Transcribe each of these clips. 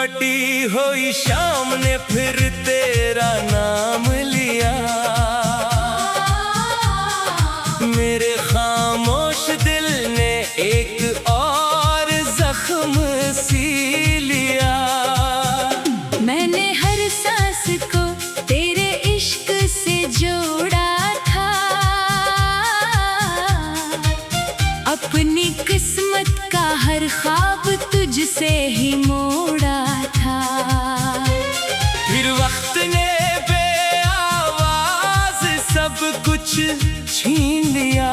बटी हुई शाम ने फिर तेरा नाम लिया। मेरे खामोश दिल ने एक और जख्म सी लिया। मैंने हर सांस को तेरे इश्क से जोड़ा था, अपनी किस्मत का हर ख्वाब तुझसे ही मोड़ा था। फिर वक्त ने बेआवाज सब कुछ छीन लिया।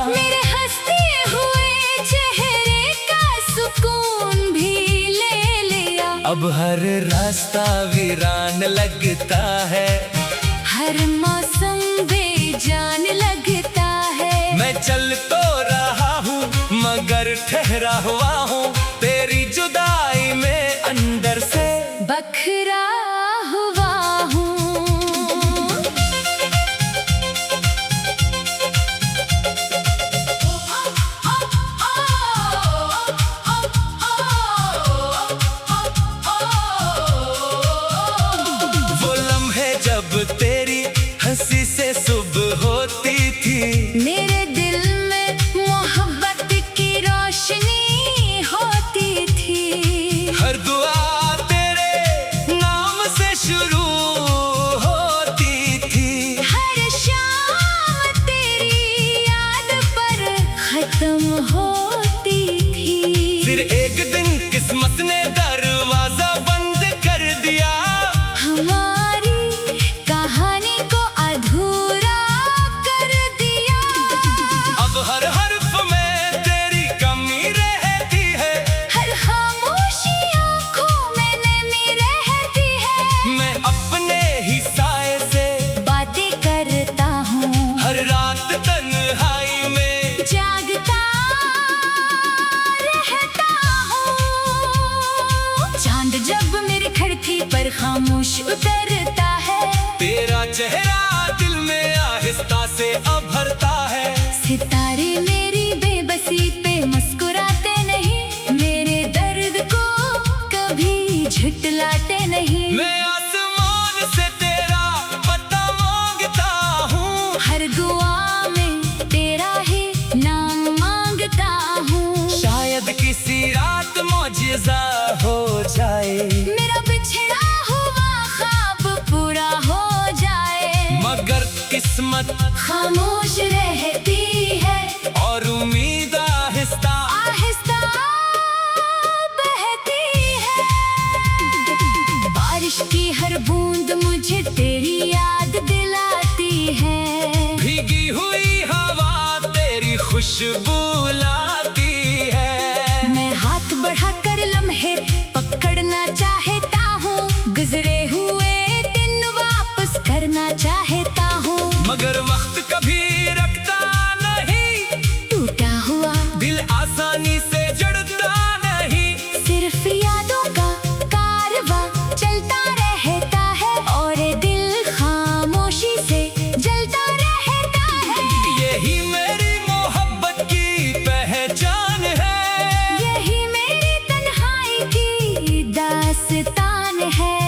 मेरे हंसते हुए चेहरे का सुकून भी ले लिया। अब हर रास्ता वीरान लगता है, हर मौसम बेजान लगता है। मैं चल तो रहा हूँ मगर ठहरा हुआ हूँ तेरी जुदाई में अंदर से बखरा हुआ हूँ। वो लम्हे जब तेरी हंसी से सुबह होती थी, मेरे दिल में मोहब्बत की रोशनी होती थी। हर दुआ तेरे नाम से शुरू होती थी। हर शाम तेरी याद पर खत्म होती थी। फिर एक दिन किस्मत ने दरवाजा बंद कर दिया। हमारी कहानी को अधूरा कर दिया। अब हर हर्फ में तेरी कमी रहती है, हर खामोशी आँखों में नमी रहती है। मैं अपने ही साए से बातें करता हूँ, हर रात तन्हाई में जागता रहता हूँ। चांद जब मेरी खिड़की पर खामोश उतरता है, तेरा चेहरा दिल में आहिस्ता से उभरता है। सितारे मेरी बेबसी पे मुस्कुराते नहीं, मेरे दर्द को कभी झुटलाते नहीं। मैं आसमान से तेरा पता मांगता हूँ, हर दुआ में तेरा ही नाम मांगता हूँ। शायद किसी रात मौजिज़ा हो जाए, मेरा बिछड़ा हुआ ख्वाब पूरा हो जाए। मगर किस्मत खामोश रहती है और उम्मीद आहिस्ता आहिस्ता बहती है। बारिश की हर बूंद मुझे तेरी याद दिलाती है। भीगी हुई हवा तेरी खुशबू लाती है। मैं हाथ बढ़ाकर लम्हे पकड़ना चाहता हूँ, गुजरे हुए दिन वापस करना चाहता हूँ। मगर वक्त कभी रखता नहीं, टूटा हुआ दिल आसानी से जड़ता नहीं। सिर्फ यादों का कारवां चलता रहता है और दिल खामोशी से जलता रहता है। यही मेरी मोहब्बत की पहचान है, यही मेरी तन्हाई की दास्तान है।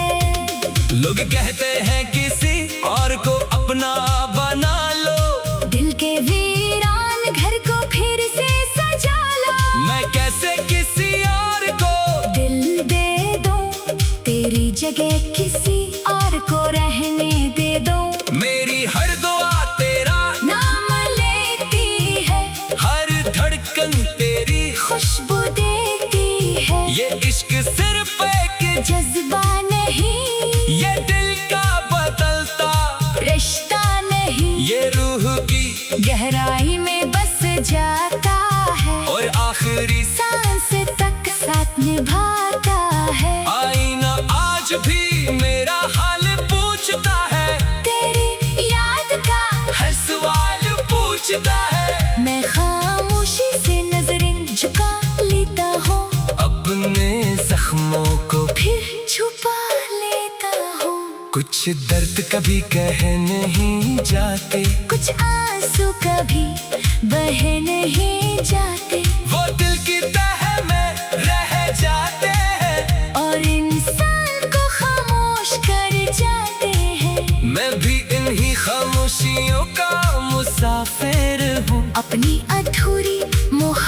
लोग कहते हैं किसी और को अपना बना लो, दिल के वीरान घर को फिर से सजा लो। मैं कैसे किसी और को दिल दे दूं, तेरी जगह किसी और को रहने दे दूं। मेरी हर दुआ तेरा नाम लेती है, हर धड़कन तेरी खुशबू देती है। ये इश्क सिर्फ एक जज्बा नहीं, ये दिल का बदलता रिश्ता नहीं, ये रूह की गहराई में बस जाता है और आखिरी सांस तक साथ निभाता है। आईना आज भी मेरा हाल पूछता है, तेरी याद का हर सवाल पूछता है। मैं खामोशी से नजरें झुका लेता हूँ, अपने जख्मों को फिर छुपा लेता हूँ। कुछ दर्द कभी कह नहीं जाते, कुछ आंसू कभी बह नहीं जाते, वो दिल की तह में रह जाते हैं। और इंसान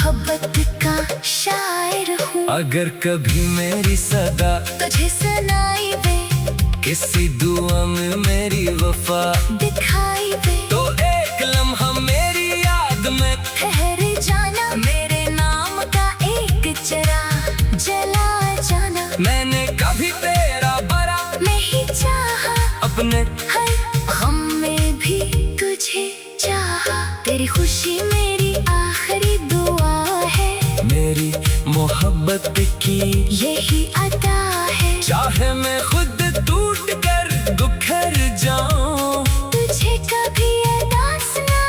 मोहब्बत का शायर हूँ। अगर कभी मेरी सदा तुझे सुनाई दे, किसी दुआ में मेरी वफा दिखाई दे, तो एक लम्हा मेरी याद में ठहर जाना। मेरे नाम का एक चिराग जला जाना। मैंने कभी तेरा बरा नहीं चाहा, अपने हर गम में भी तुझे चाहा। तेरी खुशी मेरी आखिरी दुआ है, मेरी मोहब्बत की यही अदा है। चाहे मैं खुद टूट कर बिखर जाऊं, तुझे कभी उदास ना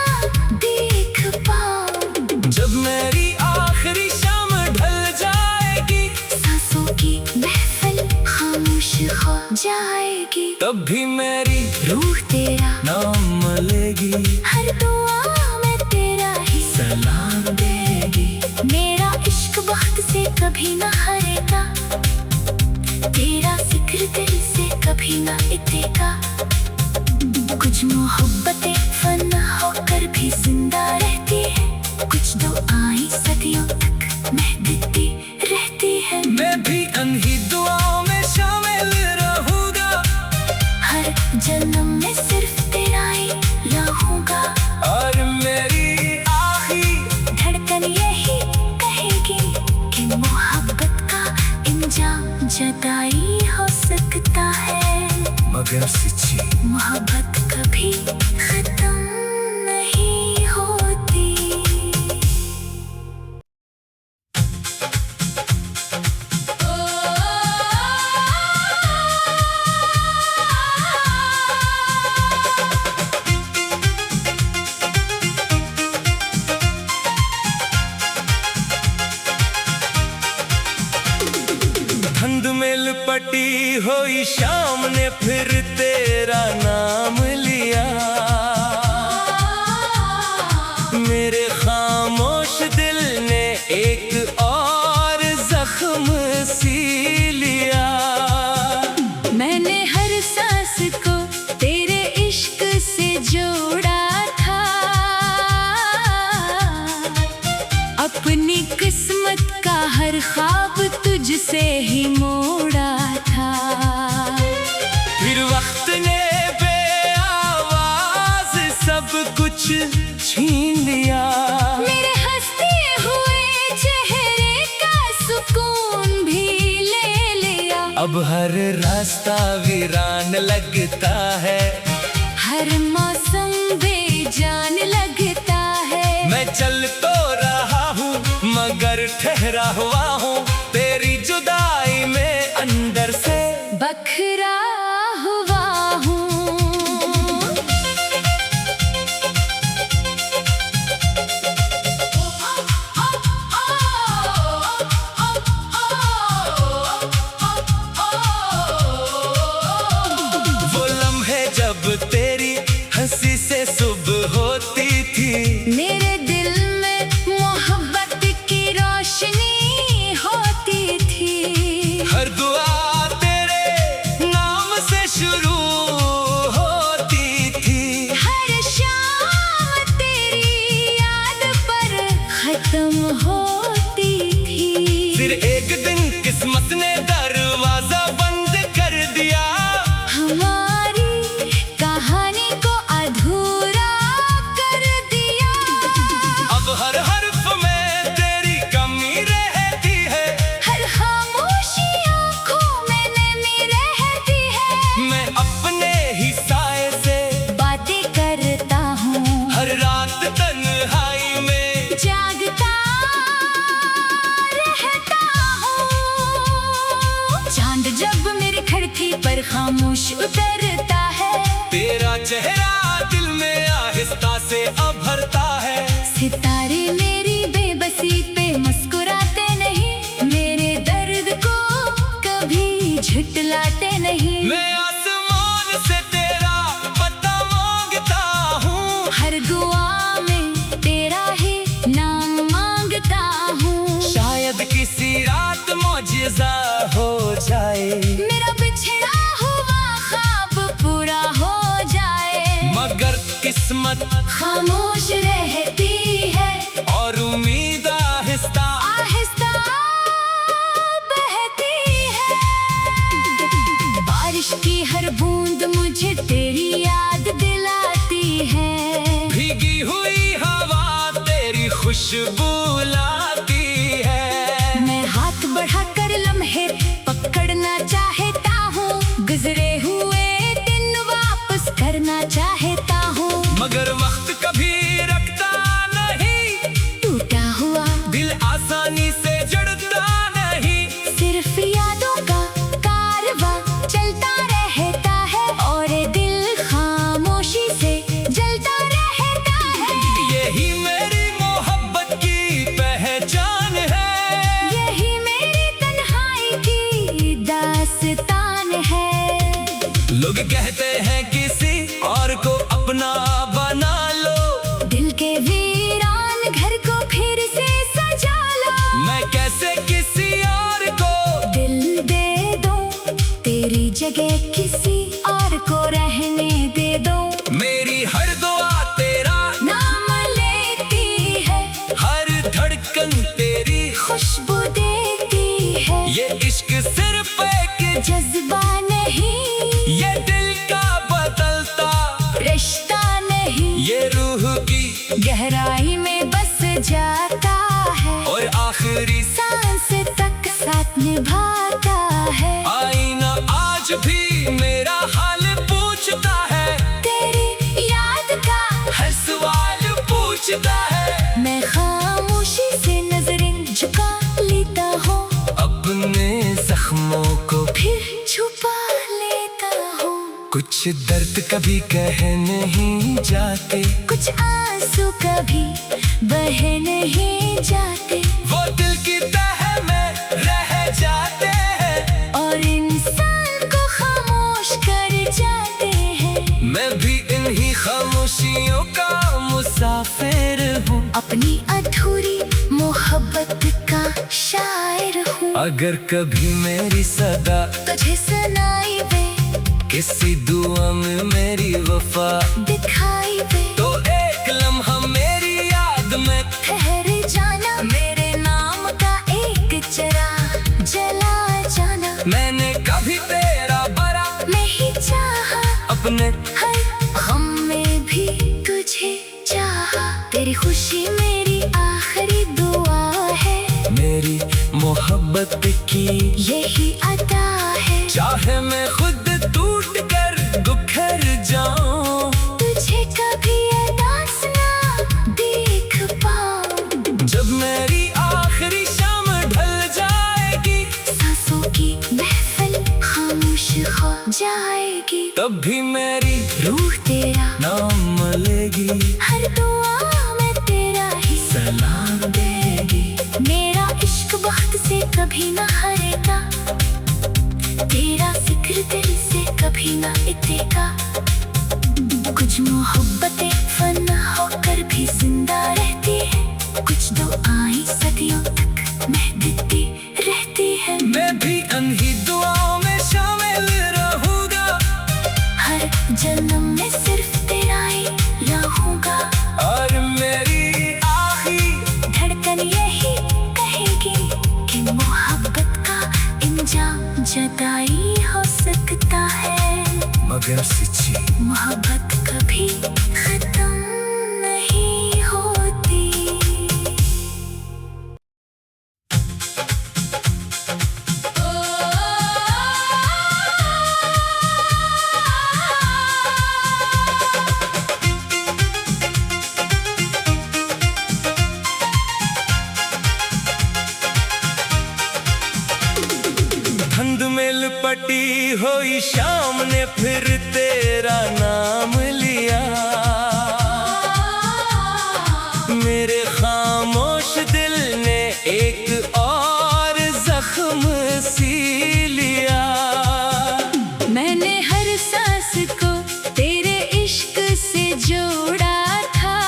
देख पाऊं। जब मेरी आखिरी शाम ढल जाएगी, सांसों की महफिल खामोश हो जाएगी, तब भी मेरी रूह तेरा नाम लेगी, हर दुआ में तेरा ही सलाम देगी। मेरा इश्क वक्त से कभी ना हारेगा, तेरा जिक्र दिल से कभी ना इतेगा। कुछ मोहब्बतें फना होकर भी जिंदा रहती है, कुछ दुआएं सदियों तक महकती रहती है। मैं भी अन्ही दुआओं में शामिल रहूंगा, हर जन्म में सिर्फ तेरा ही रहूंगा। और मेरी आखिरी धड़कन यही कहेगी कि मोहब्बत का इंजाम जुदाई हो सकता है, मगर सच्ची मोहब्बत कभी खत्म नहीं होती। धुंध में लिपटी हुई शाम ने फिर तेरा नाम लिया, मेरे खामोश दिल ने एक और जख्म सी लिया। मैंने हर सांस को तेरे इश्क से जोड़ा था, अपनी किस्मत का हर ख्वाब तुझसे ही मोड़ा था। फिर वक्त ने बेआवाज सब कुछ छीन लिया, मेरे हंसते हुए चेहरे का सुकून भी ले लिया। अब हर रास्ता वीरान लगता है, हर मौसम बेजान लगता है। मैं चल तो रहा हूँ मगर ठहरा हुआ हूँ, तेरी जुदाई में अंदर से बखरा हुआ हूँ। वो लम्हे जब तेरी हंसी से सुबह होती थी, मेरे दिल में मोहब्बत की रोशनी होती थी। हर दुआ तेरे नाम से शुरू होती थी, हर शाम तेरी याद पर खत्म होती थी। फिर एक दिन किस्मत ने दरवाजा बंद कर दिया, हमारी कहानी को अधूरा कर दिया। अब हर हर्फ में तेरी कमी रहती है, हर खामोशी आँखों में नमी रहती है। मैं अपने ही साए से बातें करता हूँ, हर रात तन्हाई में जागता रहता हूँ। चांद जब मेरी खिड़की पर खामोश उतरता है, तेरा चेहरा दिल में आहिस्ता से उभरता है। सितारे मेरी बेबसी पे मुस्कुराते नहीं, मेरे दर्द को कभी झुटलाते नहीं। मैं आसमान से तेरा पता मांगता हूँ, हर दुआ में तेरा ही नाम मांगता हूँ। शायद किसी रात मौजिज़ा हो जाए, मेरा बिछड़ा हुआ ख्वाब पूरा हो जाए। मगर किस्मत खामोश रहती है, और उम्मीद जगह किसी और को रहने दे दो। मेरी हर दुआ तेरा नाम लेती है, हर धड़कन तेरी खुशबू देती है। ये इश्क सिर्फ एक जज्बा नहीं, ये दिल का बदलता रिश्ता नहीं, ये रूह की गहराई में बस जाता है और आखिरी सांस तक साथ निभाता है। आईना आज भी मेरा हाल पूछता है, तेरी याद का हर सवाल पूछता है। मैं खामोशी से नजरें झुका लेता हूँ, अपने जख्मों को फिर छुपा लेता हूँ। कुछ दर्द कभी कह नहीं जाते, कुछ आंसू कभी बह नहीं जाते, वो दिल की तह में रह जाते हैं और इंसान को खामोश कर जाते हैं। मैं भी इन्हीं खामोशियों का मुसाफिर हूँ, अपनी अधूरी मोहब्बत का शायर हूँ। अगर कभी मेरी सदा तुझे सुनाई दे, किसी दुआ में मेरी वफा दिखाई दे, तो एक लम्हा मेरी याद में ठहर जाना। मेरे नाम का एक चरा जला जाना। मैंने कभी तेरा बरा नहीं चाहा, अपने हर गम में भी तुझे चाहा। तेरी खुशी मेरी आखिरी दुआ है, मेरी मोहब्बत की यही अदा है। चाहे मैं खुद टूट कर बिखर जाऊं, तुझे कभी अदास ना देख पाऊं। जब मेरी आखिरी शाम ढल जाएगी, सांसों की महफिल खामोश हो जाएगी, तब भी मेरी रूह तेरा नाम लेगी, हर दुआ में तेरा ही सलाम देगी। मेरा इश्क वक्त से कभी ना हारेगा, तेरा जिक्र दिल से कभी ना इतेगा। कुछ मोहब्बतें फना होकर भी जिंदा रहती है, कुछ दुआएं सदियों तक महकती रहती है। मैं भी अन्ही दुआओं में शामिल रहूंगा, हर जन्म में सिर्फ तेरा ही रहूंगा, और मेरी आखिरी धड़कन यही कहेगी कि मोहब्बत का इंजाम जुदाई हो सकता है, मगर सच्ची मोहब्बत कभी खत्म नहीं होती। धुंध में लिपटी हुई शाम ने फिर तेरा नाम लिया, मेरे खामोश दिल ने एक और जख्म सी लिया। मैंने हर सांस को तेरे इश्क से जोड़ा था,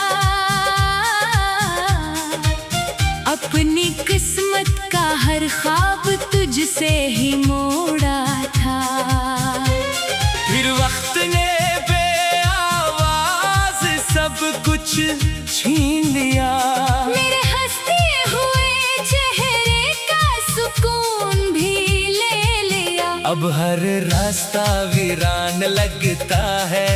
अपनी किस्मत का हर ख्वाब तुझसे ही मोड़ा था। फिर वक्त ने बेआवाज सब कुछ छीन लिया, मेरे हंसते हुए चेहरे का सुकून भी ले लिया। अब हर रास्ता वीरान लगता है,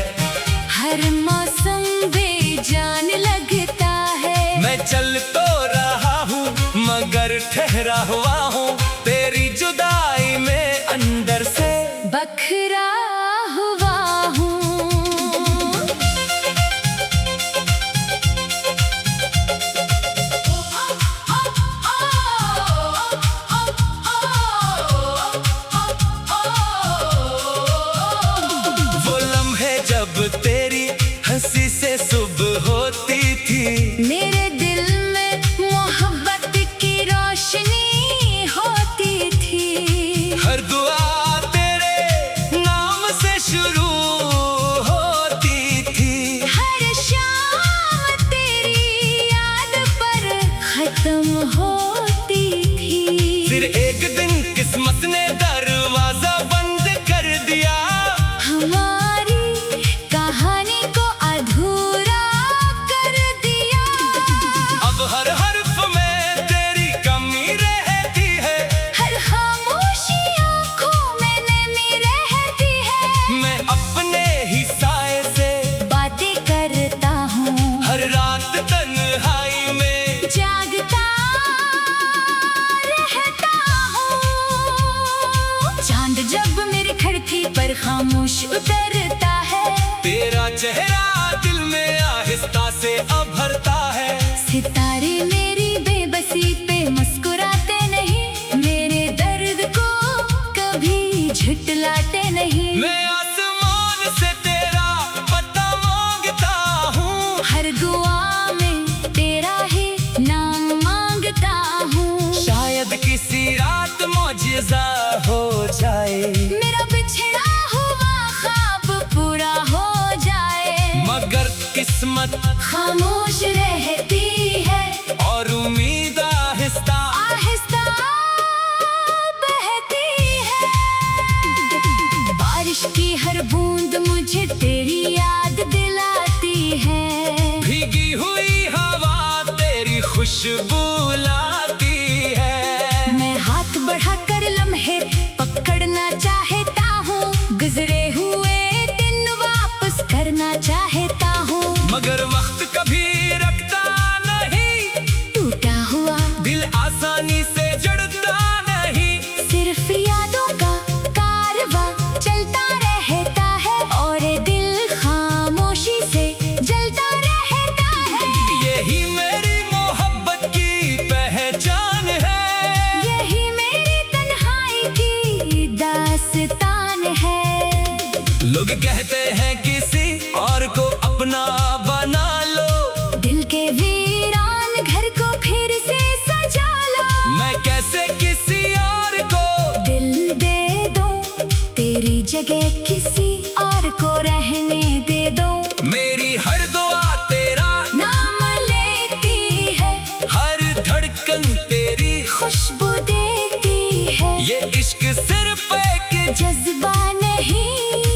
हर मौसम बेजान लगता है। मैं चल तो रहा हूँ मगर ठहरा हुआ हूँ, तेरी जुदाई में अंदर से बखरा हुआ हूँ। वो लम्हे जब तेरी हंसी से सुबह होती थी, मेरे दिल में मोहब्बत की रोशनी हो खामोश उतरता है। तेरा चेहरा दिल में आहिस्ता से उभरता है। सितारे मेरी बेबसी पे मुस्कुराते नहीं, मेरे दर्द को कभी झुठलाते नहीं। मैं आसमान से तेरा पता मांगता हूँ, हर दुआ में तेरा ही नाम मांगता हूँ। शायद किसी रात मौजिज़ा हो जाए, मेरा बिछड़ा हुआ ख्वाब पूरा हो जाए। मगर किस्मत खामोश रहती है और उम्मीद आहिस्ता आहिस्ता बहती है। बारिश की हर बूंद मुझे तेरी याद दिलाती है। भीगी हुई हवा तेरी खुशबू लाती है। मैं हाथ बढ़ाकर लम्हे पकड़ना चाहता हूँ, गुजरे हुए दिन वापस करना चाहता हूँ। मगर वक्त कभी रखता नहीं, टूटा हुआ दिल आसानी से जड़ता नहीं। सिर्फ यादों का कारवां चलता रहता है और दिल खामोशी से जलता रहता है। यही मेरी मोहब्बत की पहचान है, यही मेरी तन्हाई की दास्तान है। लोग कहते हैं किसी और को अपना बना लो, दिल के वीरान घर को फिर से सजा लो। मैं कैसे किसी और को दिल दे दूं, तेरी जगह किसी और को रहने दे दो। मेरी हर दुआ तेरा नाम लेती है, हर धड़कन तेरी खुशबू देती है। ये इश्क सिर्फ एक जज्बा नहीं,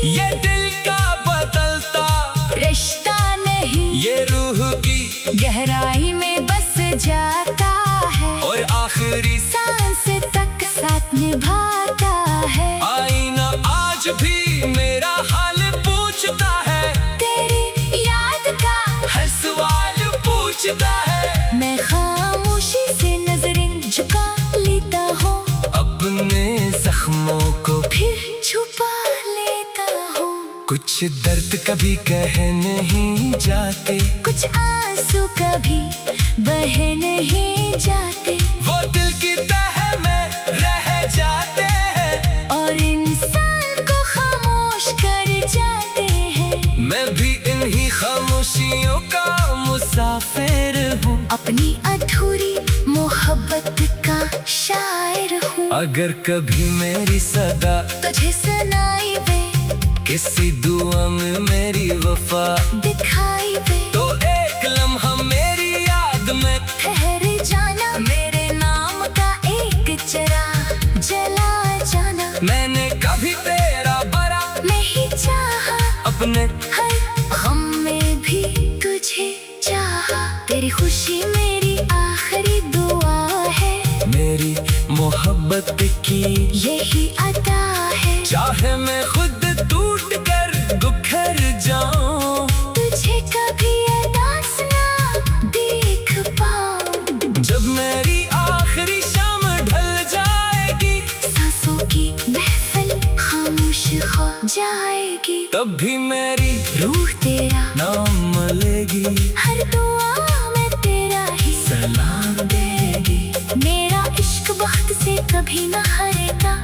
ये दिल का बदलता रिश्ता नहीं, ये रूह की गहराई में बस जाता है और आखिरी सांस तक साथ निभाता है। आईना आज भी मेरा हाल पूछता है, तेरी याद का हर सवाल पूछता है। मैं खामोशी से नजरें झुका लेता हूँ, अपने जख्मों को फिर छुपा लेता हूँ। कुछ दर्द कभी कह नहीं जाते, कुछ आंसू कभी बह नहीं जाते, वो दिल की तह में रह जाते हैं और इंसान को खामोश कर जाते हैं। मैं भी इन्हीं खामोशियों का मुसाफिर हूँ, अपनी अधूरी मोहब्बत का शायर हूँ। अगर कभी मेरी सदा तुझे सुनाई दे, किसी दुआ में मेरी वफा दिखाई दे, तो एक लम्हा मेरी याद में ठहर जाना। मेरे नाम का एक चरा जला जाना। मैंने कभी तेरा बरा नहीं चाहा, अपने हर गम में भी तुझे चाहा। तेरी खुशी मेरी आखिरी दुआ है, मेरी मोहब्बत की यही अदा है। चाहे मैं खुद टूट कर बिखर जाऊं, तुझे कभी अदास ना देख पाऊं। जब मेरी आखिरी शाम ढल जाएगी, सांसों की महफिल खामोश हो जाएगी, तब भी मेरी रूह तेरा नाम लेगी, हर दुआ में तेरा ही सलाम देगी। मेरा इश्क वक्त से कभी ना हारेगा,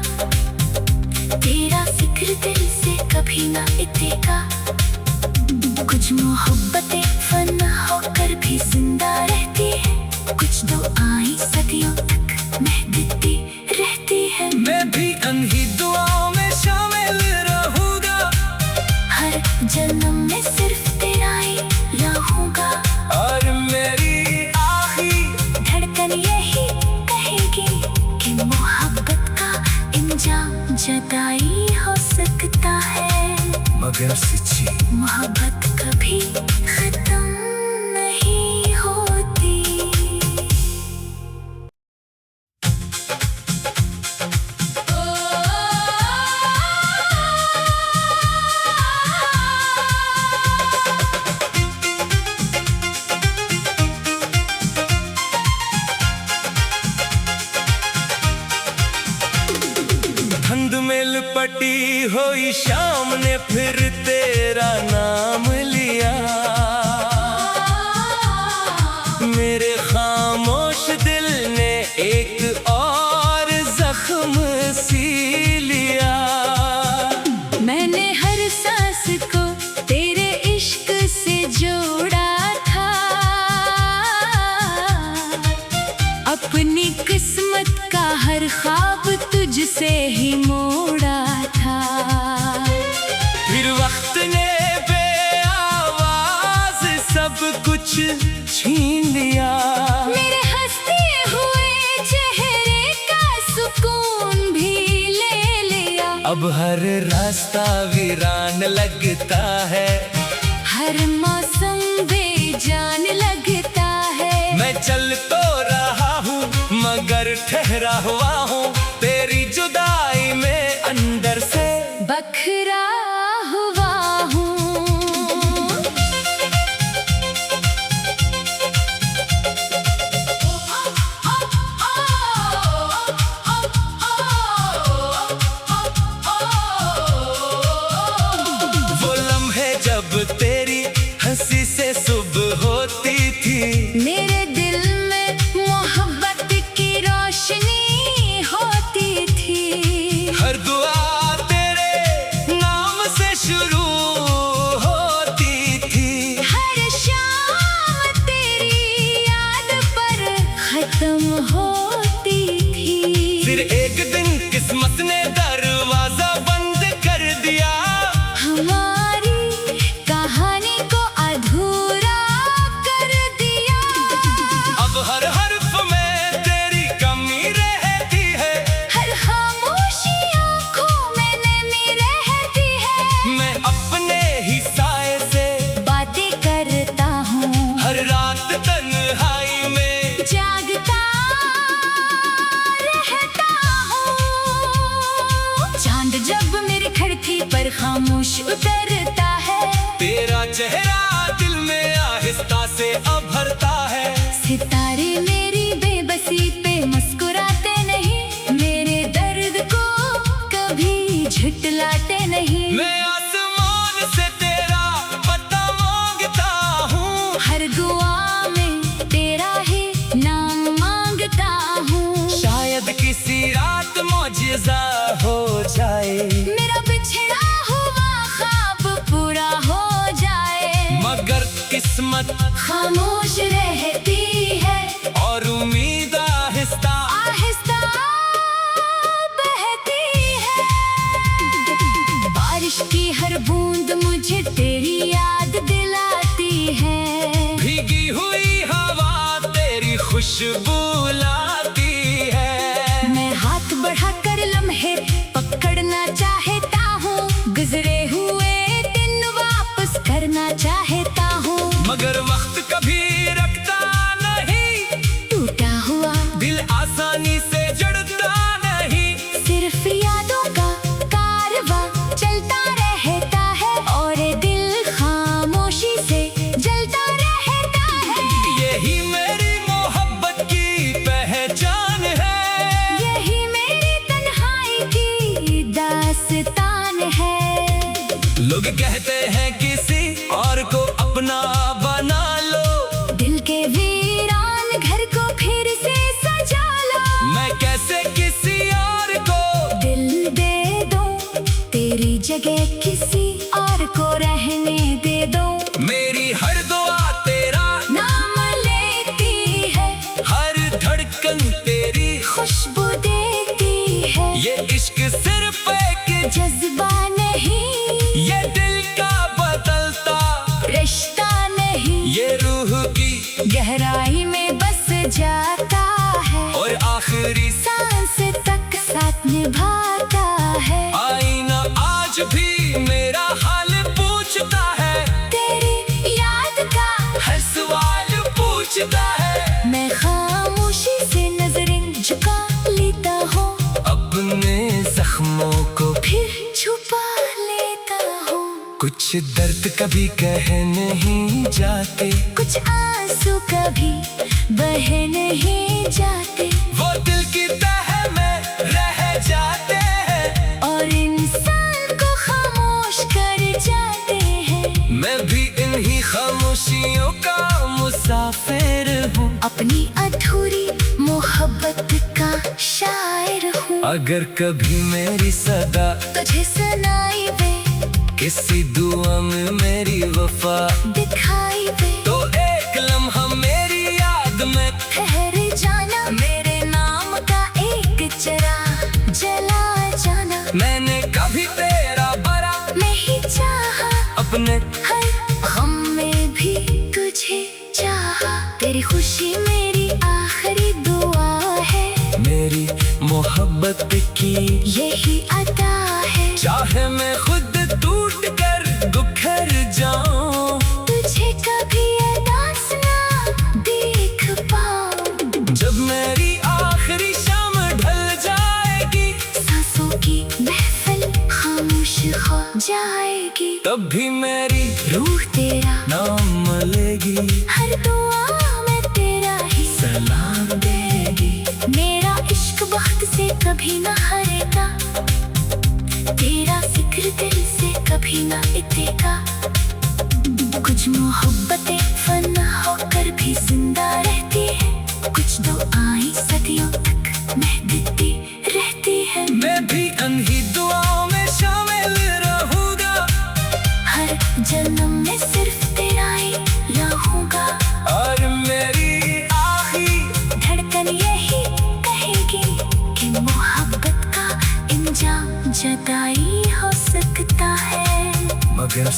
तेरा जिक्र दिल से कभी ना इतेगा। कुछ मोहब्बतें फना होकर भी जिंदा रहती है, कुछ दुआएं सदियों तक महकती रहती है। मैं भी इन्हीं दुआओं में शामिल रहूंगा, हर जन्म में सिर्फ तेरा ही रहूंगा, और मेरी आखिरी धड़कन यही कहेगी कि मोहब्बत का इंजाम जुदाई हो सकता है, मगर सच्ची मोहब्बत कभी खत्म नहीं होती। धुंध मिल पटी हुई शाम ने फिर तेरा नाम लिया। मेरे खामोश दिल ने एक और जख्म सी लिया। मैंने हर सांस को तेरे इश्क से जोड़ा था, अपनी किस्मत का हर ख्वाब तुझसे ही मोड़ा था। फिर वक्त ने बेआवाज सब कुछ छीन लिया। मेरे हंसते हुए चेहरे का सुकून भी ले लिया। अब हर रास्ता वीरान लगता है, हर मौसम बेजान लगता है। मैं चल तो रहा हूँ मगर ठहरा हुआ हूँ, तेरी जुदाई में अंदर से बखरा हुआ हूँ। वो लम्हे जब तेरी हंसी से सुबह होती थी, मेरे दिल में मोहब्बत की रोशनी होती थी। हर दुआ तेरे नाम से शुरू होती थी। हर शाम तेरी याद पर खत्म होती थी। फिर एक दिन किस्मत ने दरवाजा बंद कर दिया। हमारी कहानी को अधूरा कर दिया। अब हर हर्फ में तेरी कमी रहती है, हर खामोशी आँखों में नमी रहती है। मैं अपने ही साए से बातें करता हूँ, हर रात तन्हाई में जागता रहता हूँ। चांद जब मेरी खिड़की पर खामोश उतरता है, तेरा चेहरा दिल में आहिस्ता से उभरता है। सितारे मेरी बेबसी पे मुस्कुराते नहीं, मेरे दर्द को कभी झुटलाते नहीं। मैं आसमान से तेरा पता मांगता हूँ, हर दुआ में तेरा ही नाम मांगता हूँ। शायद किसी रात मौजिज़ा हो जाए, मेरा बिछड़ा हुआ ख्वाब पूरा हो जाए। मगर किस्मत खामोश रहती है और उम्मीद आहिस्ता आहिस्ता बहती है। बारिश की हर बूंद मुझे तेरी याद दिलाती है। भीगी हुई हवा तेरी खुशबू लाती है। मैं हाथ बढ़ाकर लम्हे पकड़ना चाहता हूँ, गुजरे हुए दिन वापस करना चाहता हूँ। मगर वक्त कभी रखता नहीं, टूटा हुआ दिल आसानी से जड़ता नहीं। सिर्फ यादों का कारवां चलता रहता है, और दिल खामोशी से जलता रहता है। यही मेरी मोहब्बत की पहचान है, यही मेरी तन्हाई की दास्तान है। लोग कहते हैं किसी और को अपना बना लो, दिल के वीरान घर को फिर से सजा लो। मैं कैसे किसी और को दिल दे दूं, तेरी जगह किसी और को रहने दे दूं। मेरी हर दुआ तेरा नाम लेती है, हर धड़कन तेरी खुशबू देती है। ये इश्क सिर्फ एक जज्बा नहीं, ये दिल का बदलता रिश्ता नहीं, ये रूह की गहराई में बस जाता है। और आखिरी सांस तक साथ निभाता है। आईना आज भी मेरा हाल पूछता है, तेरी याद का हर सवाल पूछता है। मैं खामोशी से नजरें झुका लेता हूँ, अपने जख्मों को फिर छुपा लेता हूँ। कुछ दर्द कभी कह नहीं जाते, कुछ आंसू कभी बह नहीं जाते, वो दिल की तह में रह जाते हैं। और मोहब्बत का शायर हूँ। अगर कभी मेरी सदा तुझे सुनाई दे, किसी दुआ में मेरी वफा दिखाई दे, तो एक लम्हा मेरी याद में ठहर जाना। मेरे नाम का एक चिराग जला जाना। मैंने कभी तेरा बरा नहीं चाहा, अपने हर गम में भी तुझे चाहा। तेरी खुशी मेरी आखिरी दुआ है, मेरी मोहब्बत की यही अदा है। चाहे मैं खुद टूट कर बिखर जाऊं, तुझे कभी उदास ना देख पाऊं। जब मेरी आखिरी शाम ढल जाएगी, सांसों की महफिल खामोश हो जाएगी, तब भी मेरी रूह तेरा नाम लेगी, हर दुआ में तेरा ही सलाम देगी। मेरा इश्क वक्त से कभी ना हारेगा, तेरा जिक्र दिल से कभी ना मिटेगा। कुछ मोहब्बतें फना होकर भी जिंदा रहती है, कुछ दुआएं सदियों तक महकती रहती है। मैं भी अनही दुआओं में शामिल रहूंगा, हर जन्म में सिर्फ तेरा ही रहूंगा। और मेरी आखिरी धड़कन यही कहेगी कि मोहब्बत का इंजाम जुदाई हो सकता है, मगर